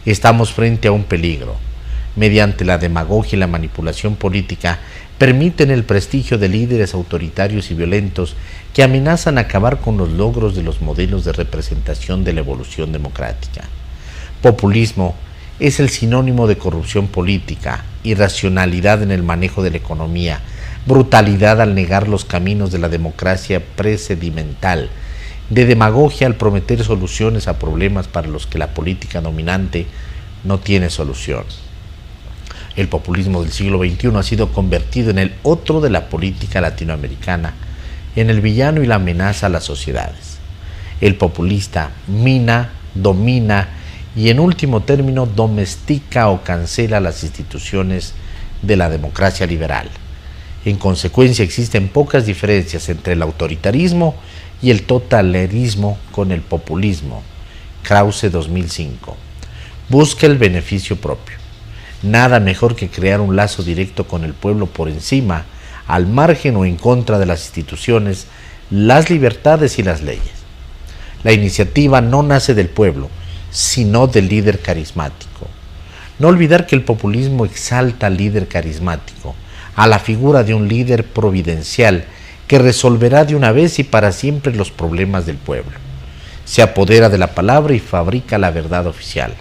Estamos frente a un peligro. Mediante la demagogia y la manipulación política, permiten el prestigio de líderes autoritarios y violentos que amenazan acabar con los logros de los modelos de representación de la evolución democrática. Populismo es el sinónimo de corrupción política, irracionalidad en el manejo de la economía, brutalidad al negar los caminos de la democracia procedimental, de demagogia al prometer soluciones a problemas para los que la política dominante no tiene solución. El populismo del siglo XXI ha sido convertido en el otro de la política latinoamericana, en el villano y la amenaza a las sociedades. El populista mina, domina y en último término domestica o cancela las instituciones de la democracia liberal. En consecuencia, existen pocas diferencias entre el autoritarismo y el totalitarismo con el populismo. Krause 2005. Busca el beneficio propio. Nada mejor que crear un lazo directo con el pueblo por encima, al margen o en contra de las instituciones, las libertades y las leyes. La iniciativa no nace del pueblo, sino del líder carismático. No olvidar que el populismo exalta al líder carismático, a la figura de un líder providencial que resolverá de una vez y para siempre los problemas del pueblo. Se apodera de la palabra y fabrica la verdad oficial.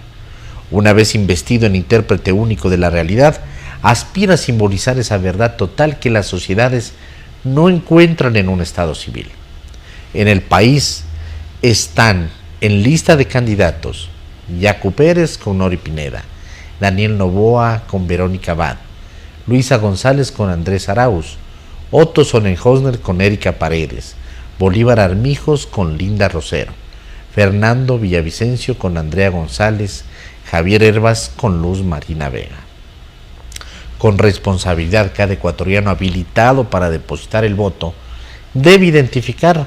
Una vez investido en intérprete único de la realidad, aspira a simbolizar esa verdad total que las sociedades no encuentran en un Estado civil. En el país están en lista de candidatos Yacu Pérez con Nori Pineda, Daniel Noboa con Verónica Abad, Luisa González con Andrés Arauz, Otto Sonnenhosner con Erika Paredes, Bolívar Armijos con Linda Rosero, Fernando Villavicencio con Andrea González, Javier Herbas con Luz Marina Vega. Con responsabilidad, cada ecuatoriano habilitado para depositar el voto debe identificar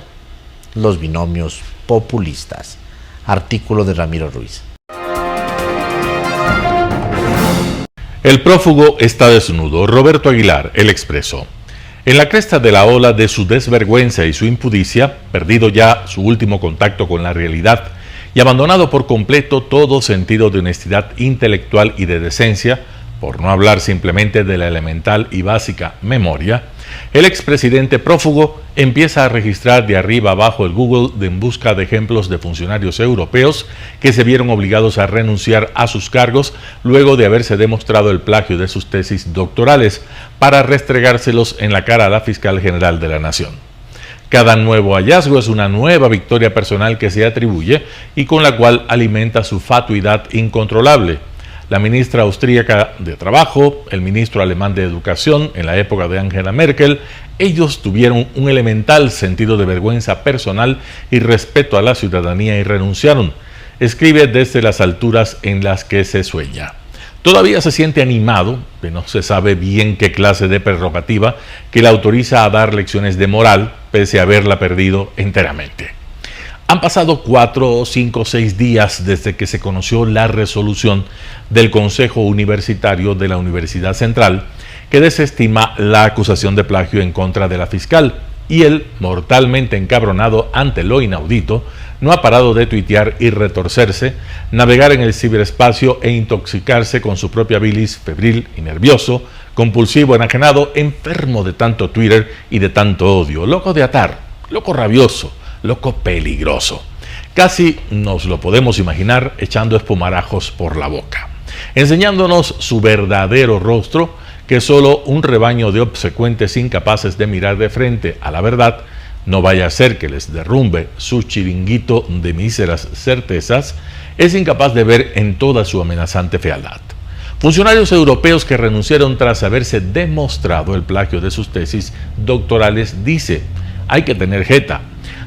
los binomios populistas. Artículo de Ramiro Ruiz. El prófugo está desnudo. Roberto Aguilar, El Expreso. En la cresta de la ola de su desvergüenza y su impudicia, perdido ya su último contacto con la realidad y abandonado por completo todo sentido de honestidad intelectual y de decencia, por no hablar simplemente de la elemental y básica memoria, el expresidente prófugo empieza a registrar de arriba abajo el Google en busca de ejemplos de funcionarios europeos que se vieron obligados a renunciar a sus cargos luego de haberse demostrado el plagio de sus tesis doctorales para restregárselos en la cara a la fiscal general de la Nación. Cada nuevo hallazgo es una nueva victoria personal que se atribuye y con la cual alimenta su fatuidad incontrolable. La ministra austríaca de Trabajo, el ministro alemán de Educación en la época de Angela Merkel, ellos tuvieron un elemental sentido de vergüenza personal y respeto a la ciudadanía y renunciaron. Escribe desde las alturas en las que se sueña. Todavía se siente animado, de no se sabe bien qué clase de prerrogativa, que le autoriza a dar lecciones de moral, pese a haberla perdido enteramente. Han pasado 4, 5, 6 días desde que se conoció la resolución del Consejo Universitario de la Universidad Central, que desestima la acusación de plagio en contra de la fiscal, y él, mortalmente encabronado ante lo inaudito, no ha parado de tuitear y retorcerse, navegar en el ciberespacio e intoxicarse con su propia bilis, febril y nervioso, compulsivo, enajenado, enfermo de tanto Twitter y de tanto odio, loco de atar, loco rabioso, loco peligroso. Casi nos lo podemos imaginar echando espumarajos por la boca, enseñándonos su verdadero rostro, que solo un rebaño de obsecuentes incapaces de mirar de frente a la verdad, no vaya a ser que les derrumbe su chiringuito de míseras certezas, es incapaz de ver en toda su amenazante fealdad. Funcionarios europeos que renunciaron tras haberse demostrado el plagio de sus tesis doctorales, dice, hay que tener jeta.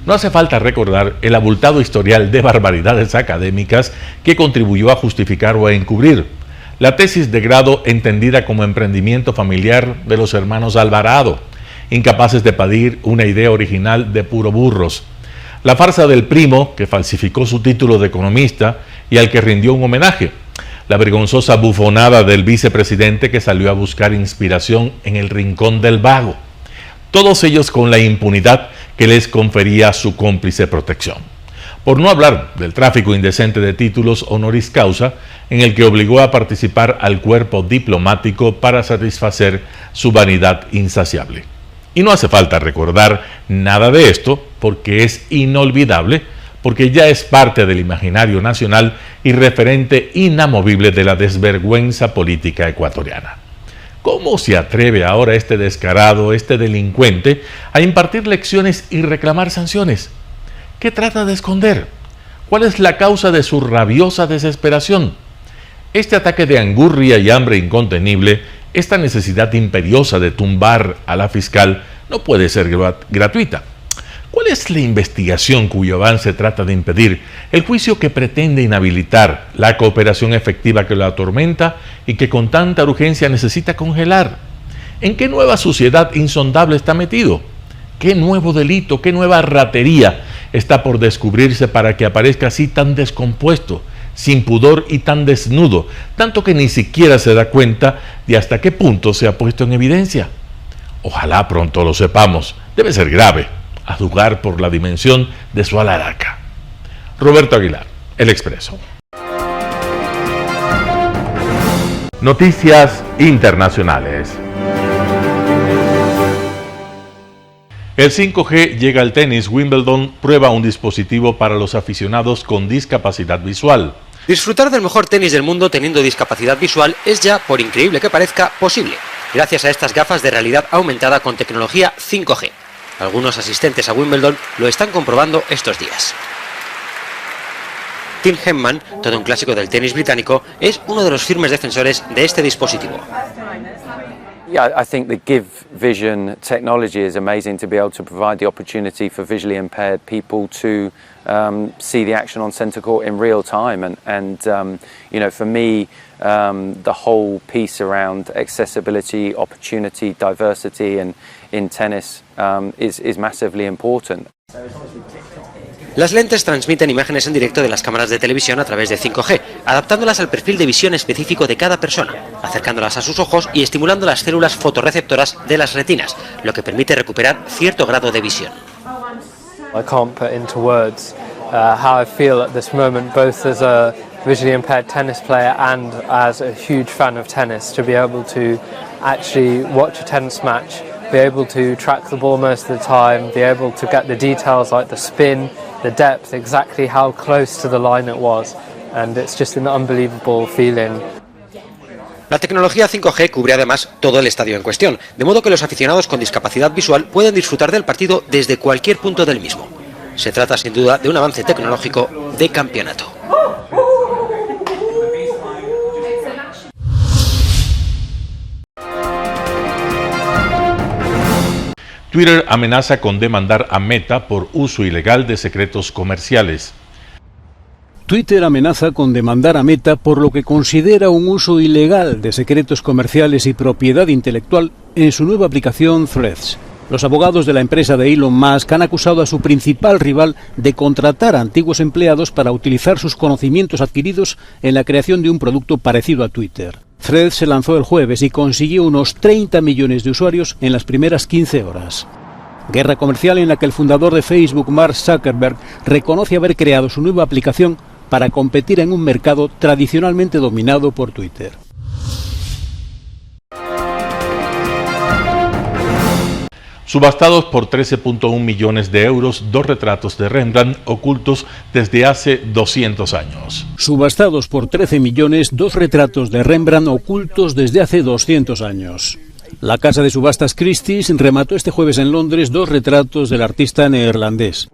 No hace falta recordar el abultado historial de barbaridades académicas que contribuyó a justificar o a encubrir. La tesis de grado entendida como emprendimiento familiar de los hermanos Alvarado, incapaces de parir una idea original de puro burros. La farsa del primo, que falsificó su título de economista y al que rindió un homenaje. La vergonzosa bufonada del vicepresidente que salió a buscar inspiración en el rincón del vago. Todos ellos con la impunidad que les confería su cómplice protección. Por no hablar del tráfico indecente de títulos honoris causa, en el que obligó a participar al cuerpo diplomático para satisfacer su vanidad insaciable. Y no hace falta recordar nada de esto, porque es inolvidable, porque ya es parte del imaginario nacional y referente inamovible de la desvergüenza política ecuatoriana. ¿Cómo se atreve ahora este descarado, este delincuente, a impartir lecciones y reclamar sanciones? ¿Qué trata de esconder? ¿Cuál es la causa de su rabiosa desesperación? Este ataque de angurria y hambre incontenible, esta necesidad imperiosa de tumbar a la fiscal, no puede ser gratuita. ¿Cuál es la investigación cuyo avance trata de impedir? El juicio que pretende inhabilitar, la cooperación efectiva que lo atormenta y que con tanta urgencia necesita congelar. ¿En qué nueva suciedad insondable está metido? ¿Qué nuevo delito, qué nueva ratería está por descubrirse para que aparezca así tan descompuesto, sin pudor y tan desnudo, tanto que ni siquiera se da cuenta de hasta qué punto se ha puesto en evidencia? Ojalá pronto lo sepamos. Debe ser grave, a juzgar por la dimensión de su alaraca. Roberto Aguilar, El Expreso. Noticias internacionales. El 5G llega al tenis. Wimbledon prueba un dispositivo para los aficionados con discapacidad visual. Disfrutar del mejor tenis del mundo teniendo discapacidad visual es ya, por increíble que parezca, posible, gracias a estas gafas de realidad aumentada con tecnología 5G. Algunos asistentes a Wimbledon lo están comprobando estos días. Tim Henman, todo un clásico del tenis británico, es uno de los firmes defensores de este dispositivo. Yeah, I think the Give Vision technology is amazing to be able to provide the opportunity for visually impaired people to see the action on centre court in real time. And you know, for me, the whole piece around accessibility, opportunity, diversity in tennis is massively important. Las lentes transmiten imágenes en directo de las cámaras de televisión a través de 5G, adaptándolas al perfil de visión específico de cada persona, acercándolas a sus ojos y estimulando las células fotorreceptoras de las retinas, lo que permite recuperar cierto grado de visión. I can't put into words how I feel at this moment, both as a visually impaired tennis player and as a huge fan of tennis, to be able to actually watch a tennis match, be able to track the ball most of the time, be able to get the details like the spin, the depth, exactly how close to the line it was, and it's just an unbelievable feeling. La tecnología 5G cubre además todo el estadio en cuestión, de modo que los aficionados con discapacidad visual pueden disfrutar del partido desde cualquier punto del mismo. Se trata sin duda de un avance tecnológico de campeonato. Twitter amenaza con demandar a Meta por uso ilegal de secretos comerciales. Twitter amenaza con demandar a Meta por lo que considera un uso ilegal de secretos comerciales y propiedad intelectual en su nueva aplicación Threads. Los abogados de la empresa de Elon Musk han acusado a su principal rival de contratar a antiguos empleados para utilizar sus conocimientos adquiridos en la creación de un producto parecido a Twitter. Threads se lanzó el jueves y consiguió unos 30 millones de usuarios en las primeras 15 horas. Guerra comercial en la que el fundador de Facebook, Mark Zuckerberg, reconoce haber creado su nueva aplicación para competir en un mercado tradicionalmente dominado por Twitter. Subastados por 13.1 millones de euros, 2 retratos de Rembrandt ocultos desde hace 200 años. Subastados por 13 millones, 2 retratos de Rembrandt ocultos desde hace 200 años. La casa de subastas Christie's remató este jueves en Londres 2 retratos del artista neerlandés.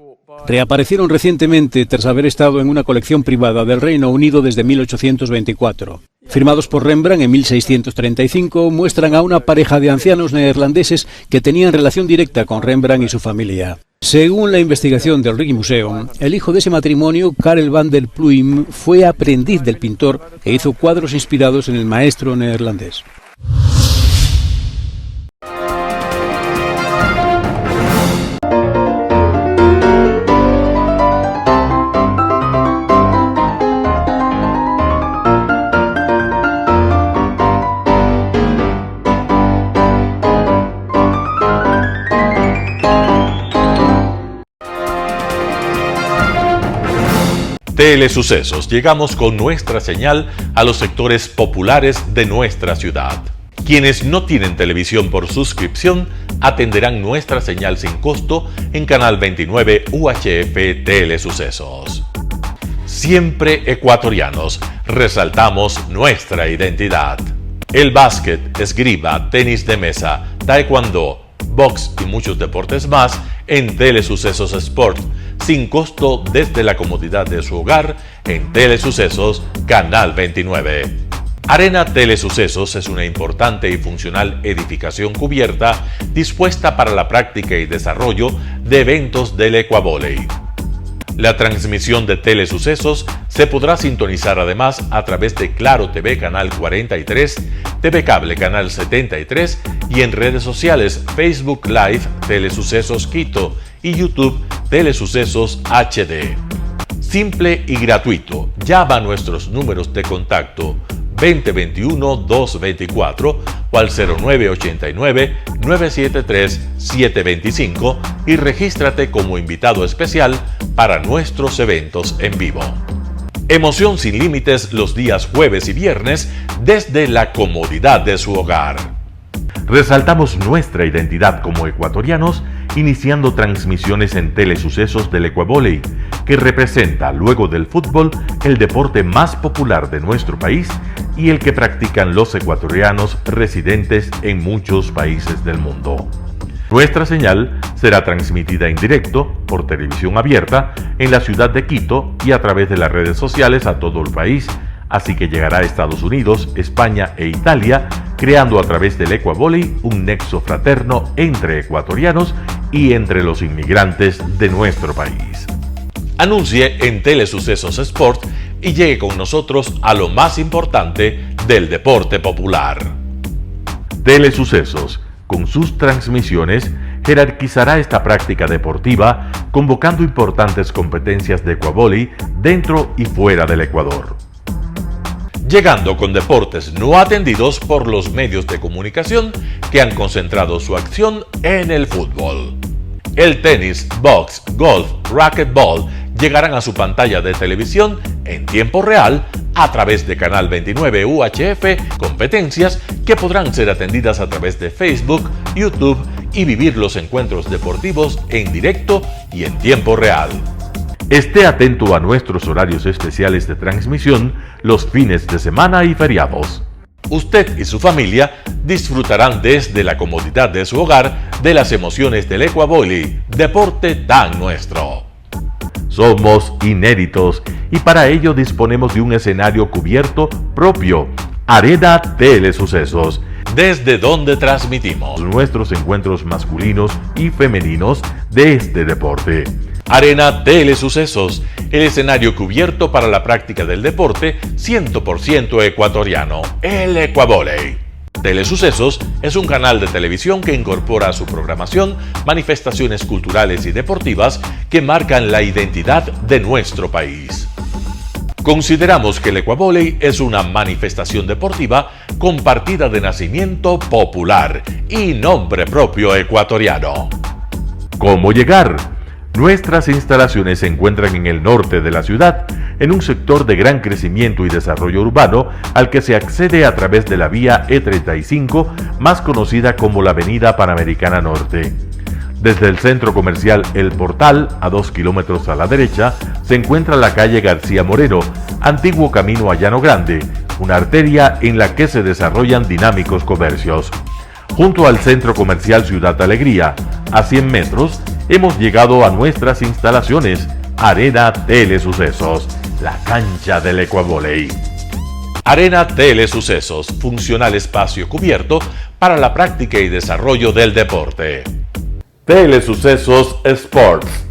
reaparecieron recientemente tras haber estado en una colección privada del Reino Unido desde 1824. Firmados por Rembrandt en 1635, muestran a una pareja de ancianos neerlandeses que tenían relación directa con Rembrandt y su familia. Según la investigación del Rijksmuseum, el hijo de ese matrimonio, Karel van der Pluijm, fue aprendiz del pintor e hizo cuadros inspirados en el maestro neerlandés. Telesucesos, llegamos con nuestra señal a los sectores populares de nuestra ciudad. Quienes no tienen televisión por suscripción atenderán nuestra señal sin costo en Canal 29 UHF Telesucesos. Siempre ecuatorianos, resaltamos nuestra identidad. El básquet, esgrima, tenis de mesa, taekwondo, box y muchos deportes más en Telesucesos Sport, sin costo desde la comodidad de su hogar en Telesucesos Canal 29. Arena Telesucesos es una importante y funcional edificación cubierta dispuesta para la práctica y desarrollo de eventos del Ecuavóley. La transmisión de Telesucesos se podrá sintonizar además a través de Claro TV Canal 43, TV Cable Canal 73 y en redes sociales Facebook Live Telesucesos Quito y YouTube Telesucesos HD. Simple y gratuito. Llama a nuestros números de contacto 2021-224 o al 0989-973-725 y regístrate como invitado especial para nuestros eventos en vivo. Emoción sin límites los días jueves y viernes desde la comodidad de su hogar. Resaltamos nuestra identidad como ecuatorianos iniciando transmisiones en Telesucesos del Ecuavóley, que representa, luego del fútbol, el deporte más popular de nuestro país y el que practican los ecuatorianos residentes en muchos países del mundo. Nuestra señal será transmitida en directo por televisión abierta en la ciudad de Quito y a través de las redes sociales a todo el país, así que llegará a Estados Unidos, España e Italia, creando a través del Ecuavóley un nexo fraterno entre ecuatorianos y entre los inmigrantes de nuestro país. Anuncie en Telesucesos Sport y llegue con nosotros a lo más importante del deporte popular. Telesucesos, con sus transmisiones, jerarquizará esta práctica deportiva, convocando importantes competencias de ecuavóley dentro y fuera del Ecuador. Llegando con deportes no atendidos por los medios de comunicación que han concentrado su acción en el fútbol. El tenis, box, golf, racquetball llegarán a su pantalla de televisión en tiempo real a través de Canal 29 UHF, competencias que podrán ser atendidas a través de Facebook, YouTube y vivir los encuentros deportivos en directo y en tiempo real. Esté atento a nuestros horarios especiales de transmisión los fines de semana y feriados. Usted y su familia disfrutarán desde la comodidad de su hogar de las emociones del Ecuavóley, deporte tan nuestro. Somos inéditos y para ello disponemos de un escenario cubierto propio, Arena Telesucesos, desde donde transmitimos nuestros encuentros masculinos y femeninos de este deporte. Arena Telesucesos, el escenario cubierto para la práctica del deporte 100% ecuatoriano, el Ecuavóley. Telesucesos es un canal de televisión que incorpora a su programación manifestaciones culturales y deportivas que marcan la identidad de nuestro país. Consideramos que el Ecuavóley es una manifestación deportiva con partida de nacimiento popular y nombre propio ecuatoriano. ¿Cómo llegar? Nuestras instalaciones se encuentran en el norte de la ciudad, en un sector de gran crecimiento y desarrollo urbano al que se accede a través de la vía E35, más conocida como la Avenida Panamericana Norte. Desde el centro comercial El Portal, a 2 kilómetros a la derecha, se encuentra la calle García Moreno, antiguo camino a Llano Grande, una arteria en la que se desarrollan dinámicos comercios. Junto al centro comercial Ciudad Alegría, a 100 metros, hemos llegado a nuestras instalaciones, Arena Telesucesos, la cancha del Ecuavóley. Arena Telesucesos, funcional espacio cubierto para la práctica y desarrollo del deporte. Telesucesos Sports.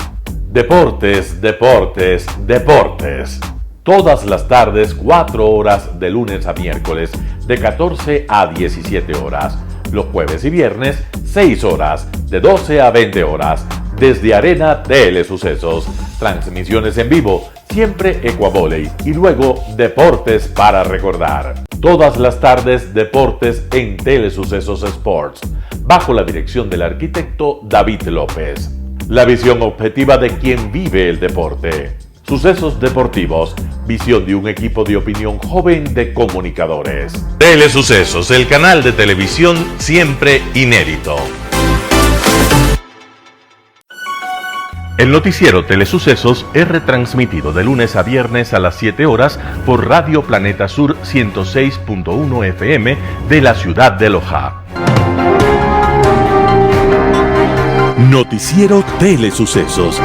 Deportes, deportes, deportes. Todas las tardes, 4 horas de lunes a miércoles, de 14 a 17 horas. Los jueves y viernes, 6 horas, de 12 a 20 horas. Desde Arena Telesucesos. Transmisiones en vivo, siempre Ecuavóley y luego Deportes para recordar. Todas las tardes, deportes en Telesucesos Sports, bajo la dirección del arquitecto David López. La visión objetiva de quien vive el deporte. Sucesos deportivos, visión de un equipo de opinión joven de comunicadores. Telesucesos, el canal de televisión siempre inédito. El noticiero Telesucesos es retransmitido de lunes a viernes a las 7 horas por Radio Planeta Sur 106.1 FM de la ciudad de Loja. Noticiero Telesucesos.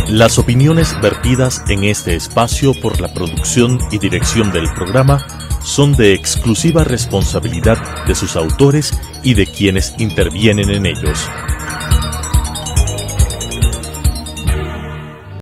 Las opiniones vertidas en este espacio por la producción y dirección del programa son de exclusiva responsabilidad de sus autores y de quienes intervienen en ellos.